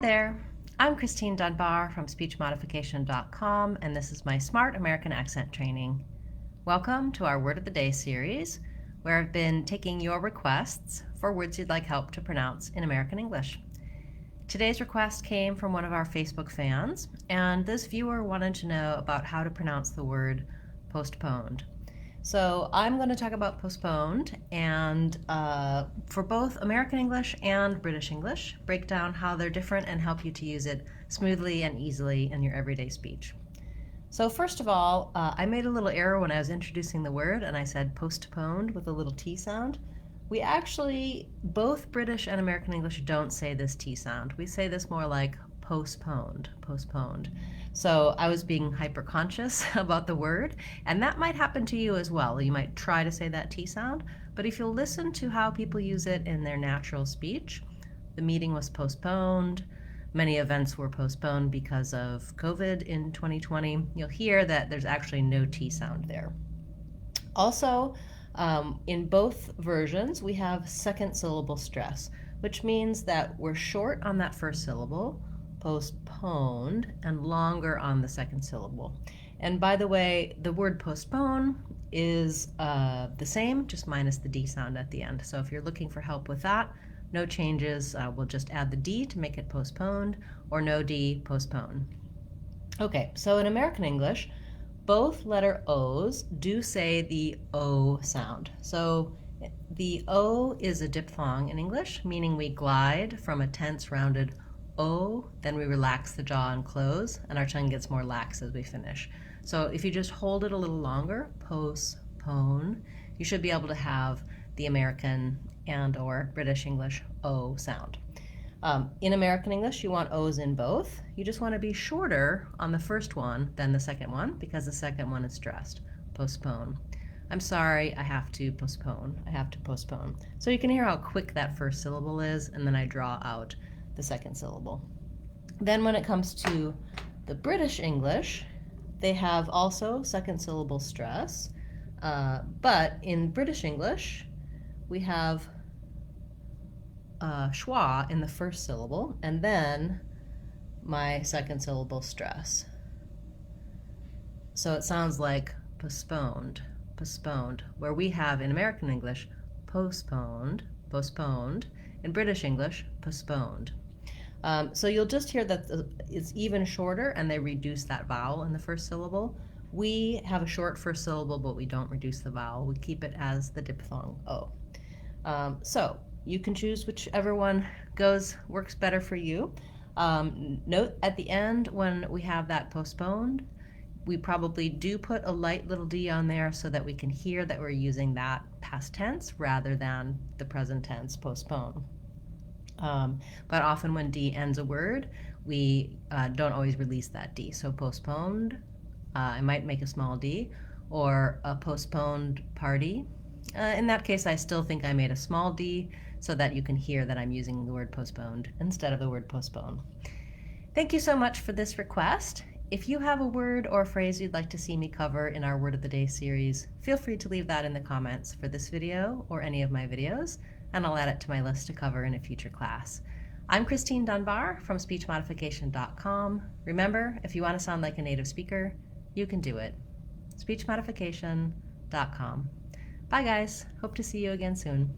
there, I'm Christine Dunbar from SpeechModification.com, and this is my Smart American Accent Training. Welcome to our Word of the Day series, where I've been taking your requests for words you'd like help to pronounce in American English. Today's request came from one of our Facebook fans, and this viewer wanted to know about how to pronounce the word postponed. So I'm going to talk about postponed and for both American English and British English, break down how they're different and help you to use it smoothly and easily in your everyday speech. So first of all, I made a little error when I was introducing the word and I said postponed with a little T sound. We actually, both British and American English don't say this T sound. We say this more like postponed, postponed. So I was being hyper conscious about the word, and that might happen to you as well. You might try to say that T sound, but if you'll listen to how people use it in their natural speech, the meeting was postponed, many events were postponed because of COVID in 2020, you'll hear that there's actually no T sound there. Also, in both versions, we have second syllable stress, which means that we're short on that first syllable, postponed, and longer on the second syllable. And by the way, the word postpone is the same, just minus the D sound at the end. So if you're looking for help with that, no changes. We'll just add the D to make it postponed, or no D, postpone. Okay, so in American English, both letter O's do say the O sound. So the O is a diphthong in English, meaning we glide from a tense, rounded O, then we relax the jaw and close, and our tongue gets more lax as we finish. So if you just hold it a little longer, postpone, you should be able to have the American and or British English O sound. In American English, you want O's in both. You just want to be shorter on the first one than the second one because the second one is stressed. Postpone. I'm sorry, I have to postpone. I have to postpone. So you can hear how quick that first syllable is, and then I draw out the second syllable. Then when it comes to the British English, they have also second syllable stress, but in British English, we have schwa in the first syllable, and then my second syllable stress. So it sounds like postponed, postponed, where we have in American English postponed, postponed, in British English postponed. So you'll just hear that it's even shorter and they reduce that vowel in the first syllable. We have a short first syllable, but we don't reduce the vowel. We keep it as the diphthong O. So you can choose whichever one works better for you. Note at the end when we have that postponed, we probably do put a light little D on there so that we can hear that we're using that past tense rather than the present tense postpone. But often when D ends a word, we don't always release that D. So postponed, I might make a small D, or a postponed party. In that case, I still think I made a small D so that you can hear that I'm using the word postponed instead of the word postpone. Thank you so much for this request. If you have a word or phrase you'd like to see me cover in our Word of the Day series, feel free to leave that in the comments for this video or any of my videos, and I'll add it to my list to cover in a future class. I'm Christine Dunbar from SpeechModification.com. Remember, if you want to sound like a native speaker, you can do it. SpeechModification.com. Bye guys, hope to see you again soon.